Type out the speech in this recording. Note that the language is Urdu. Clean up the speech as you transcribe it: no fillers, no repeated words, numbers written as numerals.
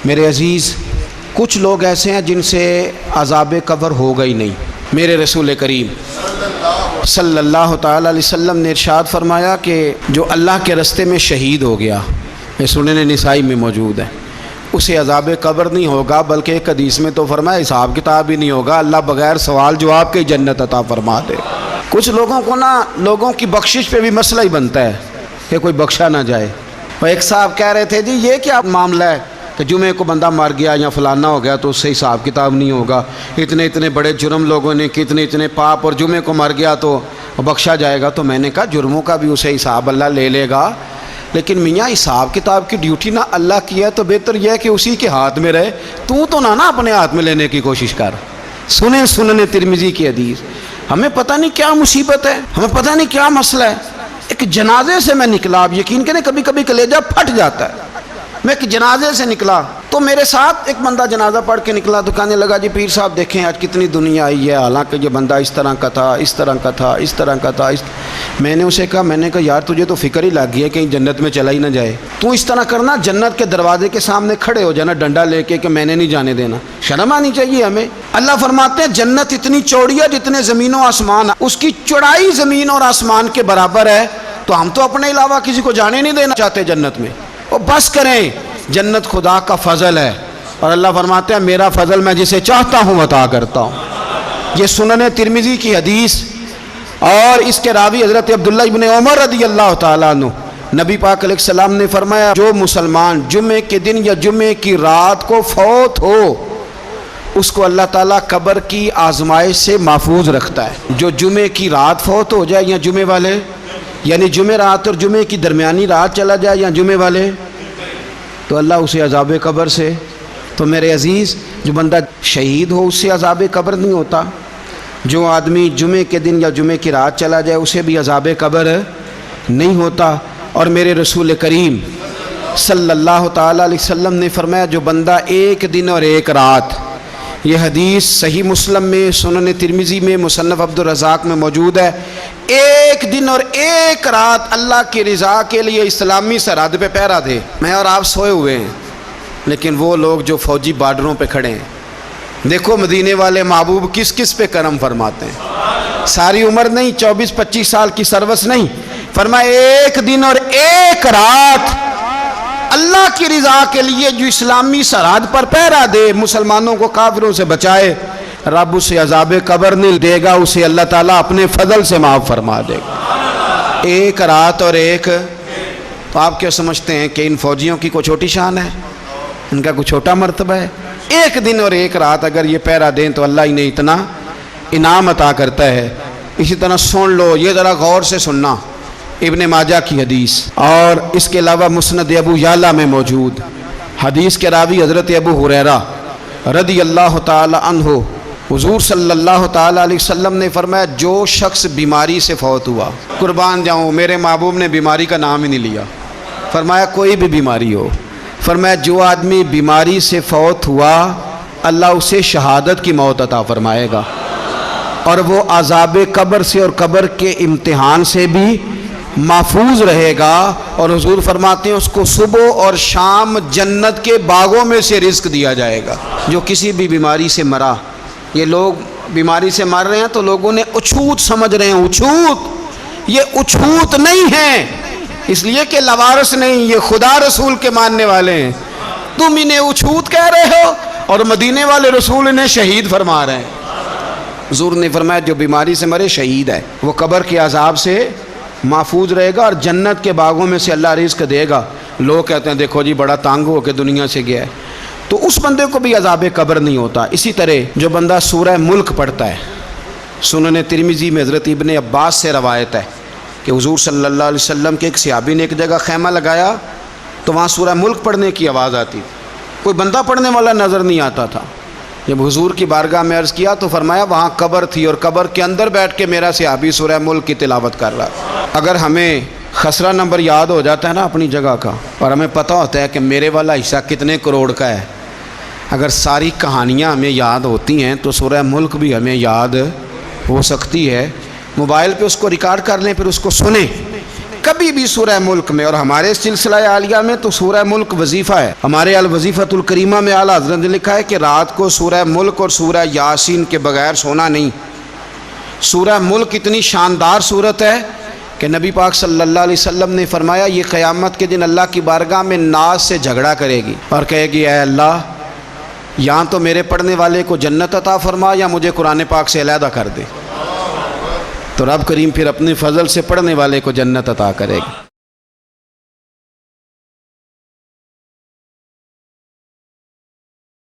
میرے عزیز، کچھ لوگ ایسے ہیں جن سے عذاب قبر ہوگا ہی نہیں۔ میرے رسول کریم صلی اللہ تعالیٰ علیہ وسلم نے ارشاد فرمایا کہ جو اللہ کے راستے میں شہید ہو گیا، یہ سنن نسائی میں موجود ہے، اسے عذاب قبر نہیں ہوگا، بلکہ ایک حدیث میں تو فرمایا حساب کتاب ہی نہیں ہوگا، اللہ بغیر سوال جواب کے جنت عطا فرما دے۔ کچھ لوگوں کو لوگوں کی بخشش پہ بھی مسئلہ ہی بنتا ہے کہ کوئی بخشا نہ جائے۔ اور ایک صاحب کہہ رہے تھے جی یہ کیا معاملہ ہے کہ جمعے کو بندہ مر گیا یا فلانا ہو گیا تو اس سے حساب کتاب نہیں ہوگا، اتنے بڑے جرم لوگوں نے کی، اتنے پاپ، اور جمعے کو مر گیا تو بخشا جائے گا۔ تو میں نے کہا جرموں کا بھی اسے حساب اللہ لے لے گا، لیکن میاں حساب کتاب کی ڈیوٹی نہ اللہ کی ہے تو بہتر یہ ہے کہ اسی کے ہاتھ میں رہے، تو نہ اپنے ہاتھ میں لینے کی کوشش کر۔ سنن ترمذی کی حدیث۔ ہمیں پتہ نہیں کیا مصیبت ہے، ہمیں پتہ نہیں کیا مسئلہ ہے۔ ایک جنازے سے میں نکلا، آپ یقین کریں کبھی کبھی کلیجہ پھٹ جاتا ہے۔ میں ایک جنازے سے نکلا تو میرے ساتھ ایک بندہ جنازہ پڑھ کے نکلا تو کہنے لگا جی پیر صاحب دیکھیں آج کتنی دنیا آئی ہے، حالانکہ یہ بندہ اس طرح کا تھا، اس طرح کا تھا، اس طرح کا تھا۔ میں نے اسے کہا یار تجھے تو فکر ہی لگ گئی ہے کہیں جنت میں چلا ہی نہ جائے، تو اس طرح کرنا جنت کے دروازے کے سامنے کھڑے ہو جانا ڈنڈا لے کے کہ میں نے نہیں جانے دینا۔ شرم آنی چاہیے ہمیں۔ اللہ فرماتے ہیں جنت اتنی چوڑی ہے جتنے زمین و آسمان، اس کی چوڑائی زمین اور آسمان کے برابر ہے، تو ہم تو اپنے علاوہ کسی کو جانے نہیں دینا چاہتے جنت میں۔ اور بس کریں، جنت خدا کا فضل ہے، اور اللہ فرماتے ہیں میرا فضل میں جسے چاہتا ہوں عطا کرتا ہوں۔ یہ سنن ترمذی کی حدیث، اور اس کے راوی حضرت عبداللہ ابن عمر رضی اللہ تعالیٰ عنہ، نبی پاک علیہ السلام نے فرمایا جو مسلمان جمعے کے دن یا جمعے کی رات کو فوت ہو اس کو اللہ تعالیٰ قبر کی آزمائش سے محفوظ رکھتا ہے۔ جو جمعے کی رات فوت ہو جائے یا جمعے والے، یعنی جمعے رات اور جمعے کی درمیانی رات چلا جائے یا جمعے والے، تو اللہ اسے عذاب قبر سے، تو میرے عزیز جو بندہ شہید ہو اس سے عذاب قبر نہیں ہوتا، جو آدمی جمعے کے دن یا جمعے کی رات چلا جائے اسے بھی عذاب قبر نہیں ہوتا۔ اور میرے رسول کریم صلی اللہ تعالیٰ علیہ وسلم نے فرمایا جو بندہ ایک دن اور ایک رات، یہ حدیث صحیح مسلم میں، سنن ترمذی میں، مصنف عبدالرزاق میں موجود ہے، ایک دن اور ایک رات اللہ کی رضا کے لیے اسلامی سرحد پہ پہرا دے۔ میں اور آپ سوئے ہوئے ہیں، لیکن وہ لوگ جو فوجی بارڈروں پہ کھڑے ہیں، دیکھو مدینے والے محبوب کس کس پہ کرم فرماتے ہیں۔ ساری عمر نہیں، 24-25 سال کی سروس نہیں، فرمایا ایک دن اور ایک رات اللہ کی رضا کے لیے جو اسلامی سرحد پر پہرا دے، مسلمانوں کو کافروں سے بچائے، رب اسے عذاب قبر نہیں دے گا، اسے اللہ تعالیٰ اپنے فضل سے معاف فرما دے گا۔ ایک رات اور ایک، تو آپ کیا سمجھتے ہیں کہ ان فوجیوں کی کوئی چھوٹی شان ہے، ان کا کوئی چھوٹا مرتبہ ہے؟ ایک دن اور ایک رات اگر یہ پہرا دیں تو اللہ انہیں اتنا انعام عطا کرتا ہے۔ اسی طرح سن لو، یہ ذرا غور سے سننا، ابن ماجہ کی حدیث، اور اس کے علاوہ مسند ابو یعلا میں موجود حدیث کے راوی حضرت ابو ہریرہ رضی اللہ تعالی عنہ، حضور صلی اللہ تعالی علیہ وسلم نے فرمایا جو شخص بیماری سے فوت ہوا، قربان جاؤں میرے محبوب نے بیماری کا نام ہی نہیں لیا، فرمایا کوئی بھی بیماری ہو، فرمایا جو آدمی بیماری سے فوت ہوا اللہ اسے شہادت کی موت عطا فرمائے گا، اور وہ عذاب قبر سے اور قبر کے امتحان سے بھی محفوظ رہے گا، اور حضور فرماتے ہیں اس کو صبح اور شام جنت کے باغوں میں سے رزق دیا جائے گا۔ جو کسی بھی بیماری سے مرا، یہ لوگ بیماری سے مر رہے ہیں تو لوگوں نے اچھوت سمجھ رہے ہیں، اچھوت، یہ اچھوت نہیں ہے، اس لیے کہ لوارث نہیں، یہ خدا رسول کے ماننے والے ہیں، تم انہیں اچھوت کہہ رہے ہو، اور مدینے والے رسول انہیں شہید فرما رہے ہیں۔ حضور نے فرمایا جو بیماری سے مرے شہید ہے، وہ قبر کے عذاب سے محفوظ رہے گا اور جنت کے باغوں میں سے اللہ رزق دے گا۔ لوگ کہتے ہیں دیکھو جی بڑا تانگ ہو کے دنیا سے گیا ہے، تو اس بندے کو بھی عذاب قبر نہیں ہوتا۔ اسی طرح جو بندہ سورہ ملک پڑھتا ہے، سنن ترمذی میں حضرت ابن عباس سے روایت ہے کہ حضور صلی اللہ علیہ وسلم کے ایک صحابی نے ایک جگہ خیمہ لگایا تو وہاں سورہ ملک پڑھنے کی آواز آتی، کوئی بندہ پڑھنے والا نظر نہیں آتا تھا۔ جب حضور کی بارگاہ میں عرض کیا تو فرمایا وہاں قبر تھی اور قبر کے اندر بیٹھ کے میرا صحابی سورہ ملک کی تلاوت کر رہا۔ اگر ہمیں خسرہ نمبر یاد ہو جاتا ہے نا اپنی جگہ کا، اور ہمیں پتہ ہوتا ہے کہ میرے والا حصہ کتنے کروڑ کا ہے، اگر ساری کہانیاں ہمیں یاد ہوتی ہیں تو سورہ ملک بھی ہمیں یاد ہو سکتی ہے۔ موبائل پہ اس کو ریکارڈ کر لیں، پھر اس کو سنیں، کبھی بھی سورہ ملک میں، اور ہمارے سلسلہ عالیہ میں تو سورہ ملک وظیفہ ہے، ہمارے الوظیفۃ الکریمہ میں اعلیٰ حضرت نے لکھا ہے کہ رات کو سورہ ملک اور سورہ یاسین کے بغیر سونا نہیں۔ سورہ ملک اتنی شاندار صورت ہے کہ نبی پاک صلی اللہ علیہ وسلم نے فرمایا یہ قیامت کے دن اللہ کی بارگاہ میں ناز سے جھگڑا کرے گی اور کہے گی اے اللہ یہاں تو میرے پڑھنے والے کو جنت عطا فرما یا مجھے قرآن پاک سے علیحدہ کر دے، تو رب کریم پھر اپنے فضل سے پڑھنے والے کو جنت عطا کرے گا۔